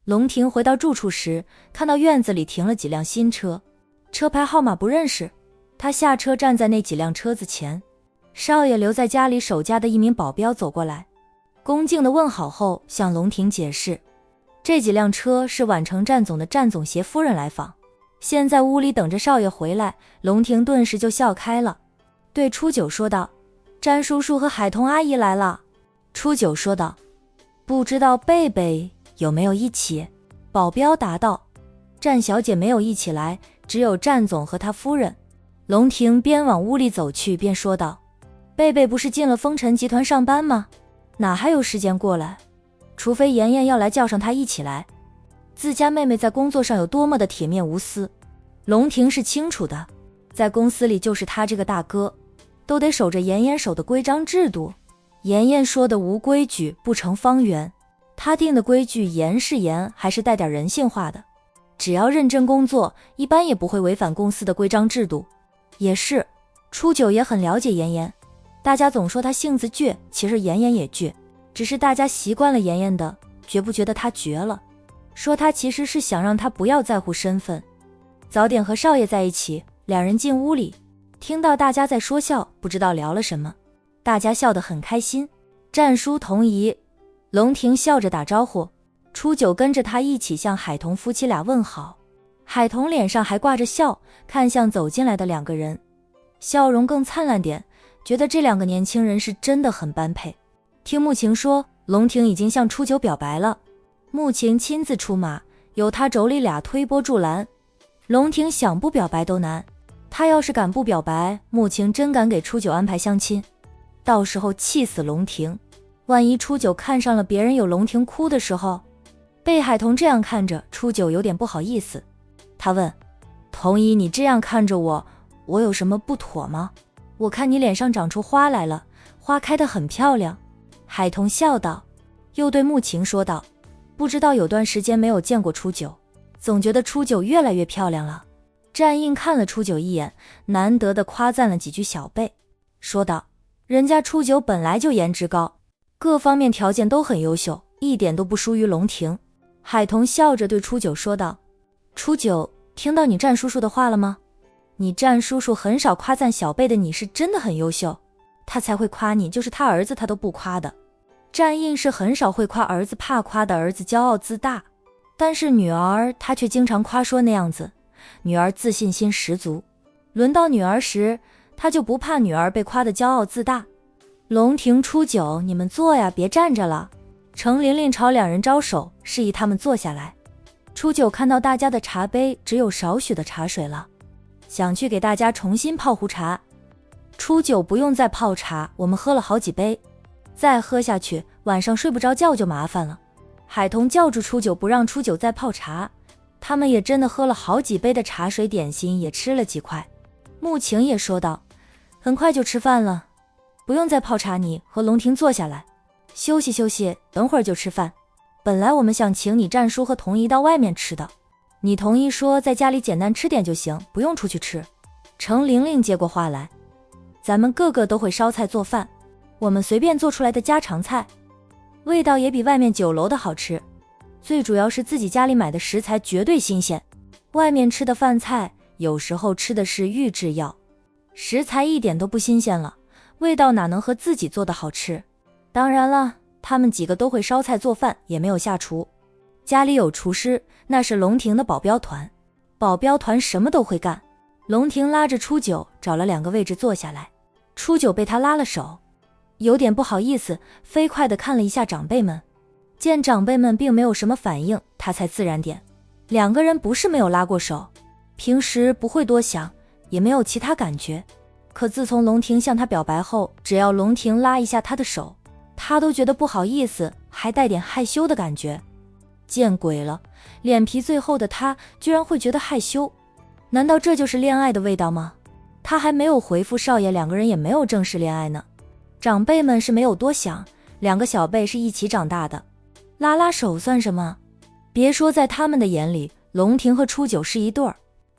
龙婷回到住处时，看到院子里停了几辆新车，车牌号码不认识。他下车站在那几辆车子前，少爷留在家里守家的一名保镖走过来，恭敬地问好后向龙婷解释，这几辆车是宛城战总的战总携夫人来访，现在屋里等着少爷回来。龙婷顿时就笑开了，对初九说道，詹叔叔和海彤阿姨来了。初九说道，不知道贝贝有没有一起？保镖答道，战小姐没有一起来，只有战总和他夫人。龙婷边往屋里走去边说道，贝贝不是进了风尘集团上班吗？哪还有时间过来？除非妍妍要来叫上他一起来。自家妹妹在工作上有多么的铁面无私，龙婷是清楚的，在公司里就是他这个大哥，都得守着妍妍守的规章制度。妍妍说的无规矩不成方圆，他定的规矩严是严，还是带点人性化的，只要认真工作，一般也不会违反公司的规章制度。也是，初九也很了解妍妍，大家总说她性子倔，其实妍妍也倔，只是大家习惯了妍妍的，绝不觉得她绝了，说她其实是想让她不要在乎身份。早点和少爷在一起，两人进屋里，听到大家在说笑，不知道聊了什么，大家笑得很开心。战叔同姨，龙婷笑着打招呼，初九跟着他一起向海彤夫妻俩问好。海彤脸上还挂着笑，看向走进来的两个人，笑容更灿烂点，觉得这两个年轻人是真的很般配。听慕晴说，龙婷已经向初九表白了，慕晴亲自出马，有他妯娌俩推波助澜，龙婷想不表白都难。他要是敢不表白，慕晴真敢给初九安排相亲，到时候气死龙婷。万一初九看上了别人，有龙婷哭的时候。被海彤这样看着，初九有点不好意思。他问，童姨，你这样看着我，我有什么不妥吗？我看你脸上长出花来了，花开得很漂亮。海彤笑道，又对慕晴说道，不知道有段时间没有见过初九，总觉得初九越来越漂亮了。战印看了初九一眼，难得的夸赞了几句小贝，说道，人家初九本来就颜值高，各方面条件都很优秀，一点都不输于龙婷。海彤笑着对初九说道，初九，听到你战叔叔的话了吗？你战叔叔很少夸赞小贝的，你是真的很优秀，他才会夸你，就是他儿子他都不夸的。战印是很少会夸儿子，怕夸的儿子骄傲自大，但是女儿他却经常夸说那样子，女儿自信心十足，轮到女儿时，他就不怕女儿被夸得骄傲自大。龙婷初九，你们坐呀，别站着了。程琳琳朝两人招手，示意他们坐下来。初九看到大家的茶杯只有少许的茶水了，想去给大家重新泡壶茶。初九，不用再泡茶，我们喝了好几杯，再喝下去晚上睡不着觉就麻烦了。海彤叫住初九，不让初九再泡茶。他们也真的喝了好几杯的茶水，点心也吃了几块。慕晴也说道，很快就吃饭了，不用再泡茶，你和龙婷坐下来休息休息，等会儿就吃饭。本来我们想请你战叔和童姨到外面吃的，你童姨说在家里简单吃点就行，不用出去吃。程玲玲接过话来，咱们个个都会烧菜做饭，我们随便做出来的家常菜，味道也比外面酒楼的好吃，最主要是自己家里买的食材绝对新鲜，外面吃的饭菜有时候吃的是预制药，食材一点都不新鲜了，味道哪能和自己做的好吃。当然了，他们几个都会烧菜做饭，也没有下厨，家里有厨师，那是龙婷的保镖团，保镖团什么都会干。龙婷拉着初九找了两个位置坐下来，初九被他拉了手，有点不好意思，飞快地看了一下长辈们，见长辈们并没有什么反应，他才自然点。两个人不是没有拉过手，平时不会多想，也没有其他感觉，可自从龙婷向他表白后，只要龙婷拉一下他的手，他都觉得不好意思，还带点害羞的感觉。见鬼了，脸皮最厚的他居然会觉得害羞，难道这就是恋爱的味道吗？他还没有回复少爷，两个人也没有正式恋爱呢。长辈们是没有多想，两个小辈是一起长大的，拉拉手算什么？别说在他们的眼里，龙婷和初九是一对儿，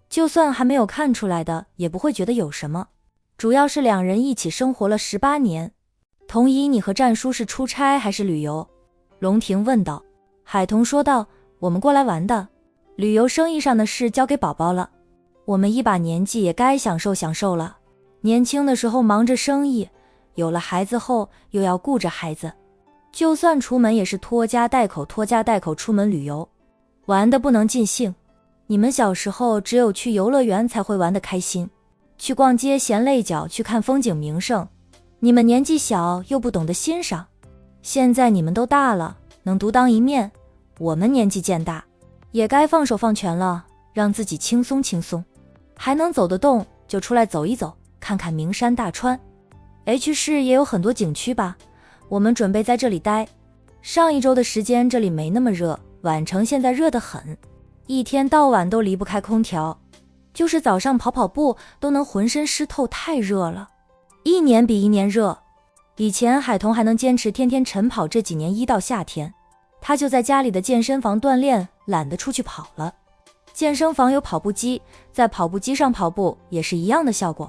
就算还没有看出来的，也不会觉得有什么。主要是两人一起生活了18年。童姨，你和战叔是出差还是旅游？龙婷问道。海彤说道，我们过来玩的，旅游生意上的事交给宝宝了。我们一把年纪也该享受享受了。年轻的时候忙着生意，有了孩子后又要顾着孩子，就算出门也是拖家带口出门旅游，玩得不能尽兴。你们小时候只有去游乐园才会玩得开心，去逛街嫌累脚，去看风景名胜。你们年纪小又不懂得欣赏，现在你们都大了，能独当一面，我们年纪渐大，也该放手放权了，让自己轻松轻松。还能走得动就出来走一走，看看名山大川。H 市也有很多景区吧，我们准备在这里待。上一周的时间这里没那么热，宛城现在热得很，一天到晚都离不开空调，就是早上跑跑步都能浑身湿透，太热了，一年比一年热。以前海童还能坚持天天晨跑，这几年一到夏天，他就在家里的健身房锻炼，懒得出去跑了。健身房有跑步机，在跑步机上跑步也是一样的效果。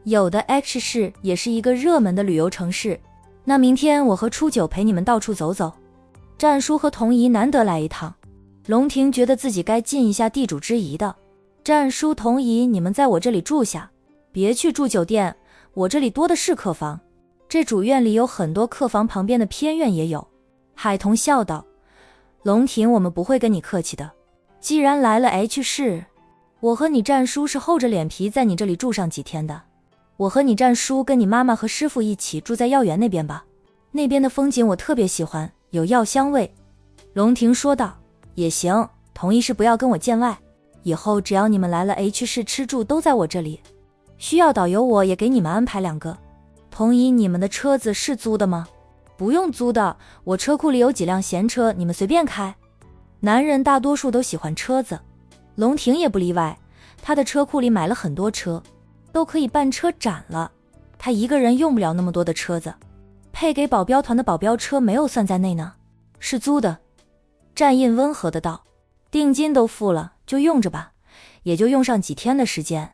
有的 H 市也是一个热门的旅游城市，那明天我和初九陪你们到处走走。战叔和童姨难得来一趟，龙婷觉得自己该尽一下地主之谊的。战叔童姨，你们在我这里住下，别去住酒店，我这里多的是客房，这主院里有很多客房，旁边的偏院也有。海童笑道，龙婷，我们不会跟你客气的，既然来了 H 市，我和你战叔是厚着脸皮在你这里住上几天的。我和你战叔跟你妈妈和师傅一起住在药园那边吧，那边的风景我特别喜欢，有药香味。龙婷说道，也行，同意是不要跟我见外，以后只要你们来了 H 市吃住都在我这里，需要导游我也给你们安排2个。同意，你们的车子是租的吗？不用租的，我车库里有几辆闲车，你们随便开。男人大多数都喜欢车子，龙婷也不例外，他的车库里买了很多车，都可以办车展了，他一个人用不了那么多的车子，配给保镖团的保镖车没有算在内呢，是租的。战印温和的道，定金都付了，就用着吧，也就用上几天的时间。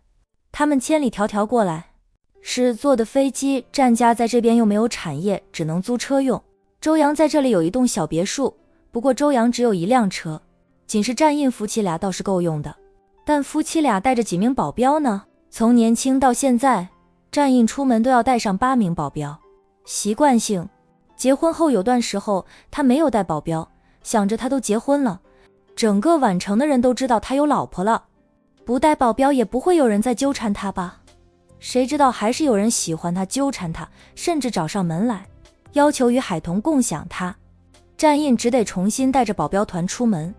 他们千里迢迢过来，是坐的飞机，战家在这边又没有产业，只能租车用。周阳在这里有一栋小别墅，不过周阳只有1辆车，仅是战印夫妻俩倒是够用的，但夫妻俩带着几名保镖呢？从年轻到现在，战印出门都要带上8名保镖，习惯性。结婚后有段时候他没有带保镖，想着他都结婚了，整个宛城的人都知道他有老婆了，不带保镖也不会有人再纠缠他吧。谁知道还是有人喜欢他，纠缠他，甚至找上门来，要求与海童共享他。战印只得重新带着保镖团出门，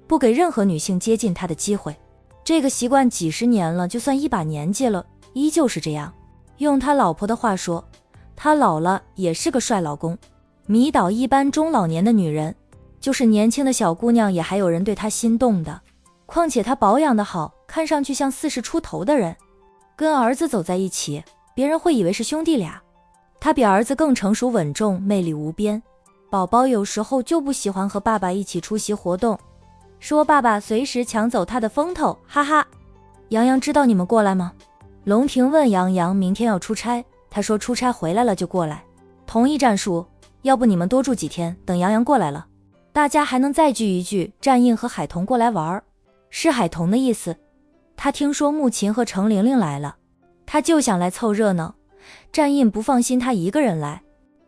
不给任何女性接近他的机会。这个习惯几十年了，就算一把年纪了，依旧是这样。用他老婆的话说，他老了也是个帅老公，迷倒一般中老年的女人，就是年轻的小姑娘也还有人对他心动的。况且他保养得好，看上去像40出头的人，跟儿子走在一起，别人会以为是兄弟俩。他比儿子更成熟稳重，魅力无边。宝宝有时候就不喜欢和爸爸一起出席活动，说爸爸随时抢走他的风头，哈哈。洋洋知道你们过来吗？龙婷问洋洋明天要出差，他说出差回来了就过来。同意战术，要不你们多住几天，等洋洋过来了，大家还能再聚一聚。战印和海童过来玩，是海童的意思。他听说穆琴和程玲玲来了，他就想来凑热闹。战印不放心他一个人来，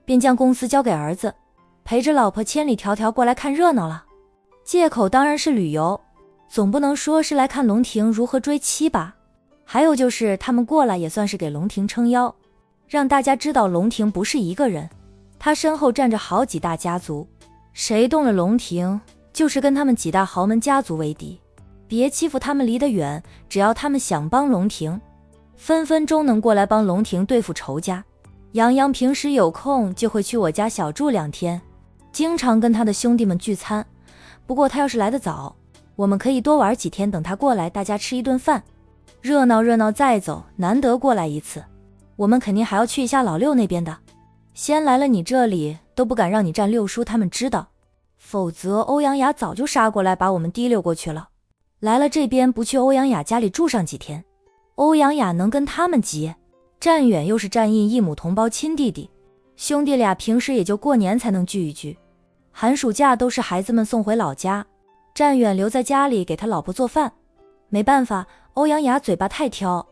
便将公司交给儿子，陪着老婆千里迢迢过来看热闹了。借口当然是旅游，总不能说是来看龙婷如何追妻吧。还有就是他们过来也算是给龙婷撑腰，让大家知道龙婷不是一个人，她身后站着好几大家族，谁动了龙婷，就是跟他们几大豪门家族为敌。别欺负他们离得远，只要他们想帮龙婷，分分钟能过来帮龙婷对付仇家。洋洋平时有空就会去我家小住2天，经常跟他的兄弟们聚餐。不过他要是来得早，我们可以多玩几天，等他过来大家吃一顿饭，热闹热闹再走，难得过来一次。我们肯定还要去一下老六那边的，先来了你这里都不敢让你战六叔他们知道，否则欧阳雅早就杀过来把我们提溜过去了。来了这边不去欧阳雅家里住上几天，欧阳雅能跟他们急？战远又是战印一母同胞亲弟弟，兄弟俩平时也就过年才能聚一聚，寒暑假都是孩子们送回老家。战远留在家里给他老婆做饭。没办法，欧阳雅嘴巴太挑，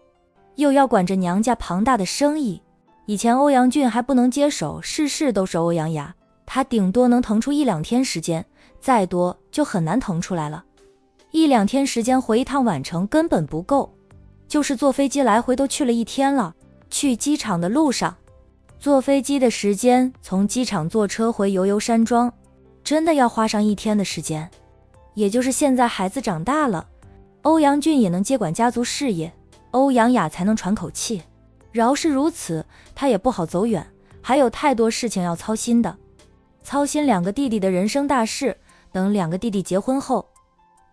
又要管着娘家庞大的生意。以前欧阳俊还不能接手，事事都是欧阳雅，他顶多能腾出1-2天时间，再多就很难腾出来了。1-2天时间回一趟宛城根本不够，就是坐飞机来回都去了1天了。去机场的路上，坐飞机的时间从机场坐车回悠悠山庄，真的要花上1天的时间。也就是现在孩子长大了，欧阳俊也能接管家族事业，欧阳雅才能喘口气。饶是如此，他也不好走远，还有太多事情要操心的。操心2个弟弟的人生大事，等2个弟弟结婚后，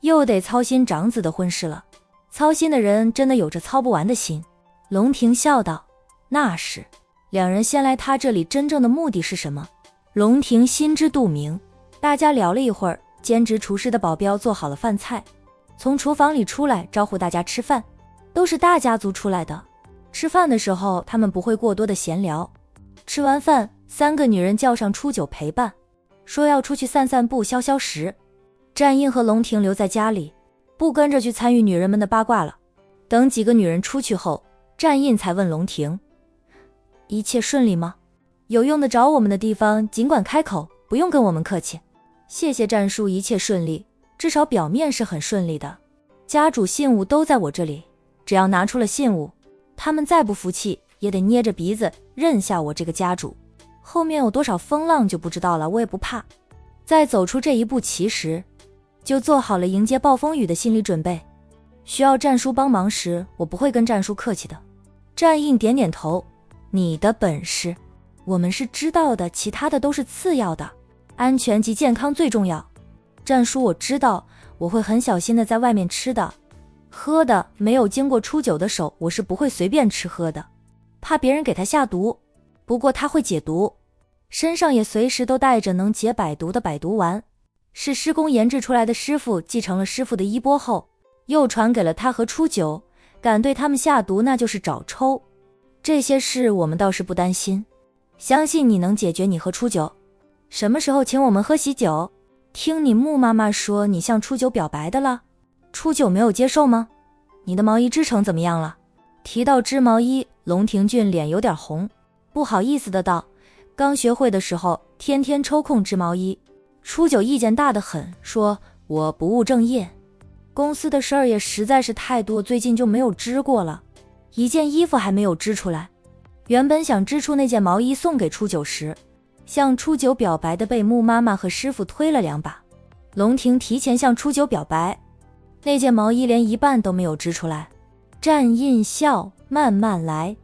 又得操心长子的婚事了。操心的人真的有着操不完的心。龙庭笑道，那是。2人先来他这里真正的目的是什么？龙庭心知肚明。大家聊了一会儿，兼职厨师的保镖做好了饭菜，从厨房里出来招呼大家吃饭。都是大家族出来的，吃饭的时候他们不会过多的闲聊。吃完饭，3个女人叫上初九陪伴，说要出去散散步消消食。战印和龙庭留在家里，不跟着去参与女人们的八卦了。等几个女人出去后，战印才问龙庭，一切顺利吗？有用得着我们的地方尽管开口，不用跟我们客气。谢谢战叔，一切顺利，至少表面是很顺利的。家主信物都在我这里，只要拿出了信物，他们再不服气也得捏着鼻子认下我这个家主。后面有多少风浪就不知道了，我也不怕。在走出这一步棋时，就做好了迎接暴风雨的心理准备。需要战叔帮忙时，我不会跟战叔客气的。战印点点头，你的本事我们是知道的，其他的都是次要的，安全及健康最重要。战叔，我知道，我会很小心的在外面吃的喝的，没有经过初九的手，我是不会随便吃喝的，怕别人给他下毒。不过他会解毒，身上也随时都带着能解百毒的百毒丸，是师公研制出来的。师傅继承了师傅的衣钵后，又传给了他和初九，敢对他们下毒那就是找抽。这些事我们倒是不担心，相信你能解决你和初九。什么时候请我们喝喜酒？听你穆妈妈说你向初九表白的了，初九没有接受吗？你的毛衣织成怎么样了？提到织毛衣，龙庭俊脸有点红，不好意思的道，刚学会的时候天天抽空织毛衣，初九意见大得很，说我不务正业，公司的事儿也实在是太多，最近就没有织过了，一件衣服还没有织出来。原本想织出那件毛衣送给初九时，向初九表白的被穆妈妈和师傅推了2把。龙庭提前向初九表白，那件毛衣连一半都没有织出来。战印笑，慢慢来，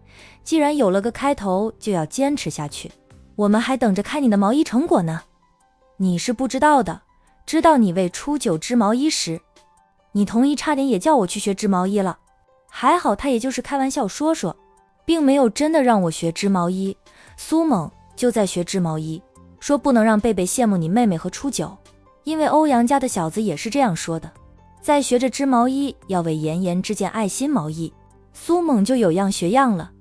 既然有了个开头，就要坚持下去，我们还等着看你的毛衣成果呢。你是不知道的，知道你为初九织毛衣时，你同意差点也叫我去学织毛衣了，还好他也就是开玩笑说说，并没有真的让我学织毛衣。苏猛就在学织毛衣，说不能让贝贝羡慕你妹妹和初九，因为欧阳家的小子也是这样说的，在学着织毛衣，要为妍妍织件爱心毛衣。苏猛就有样学样了，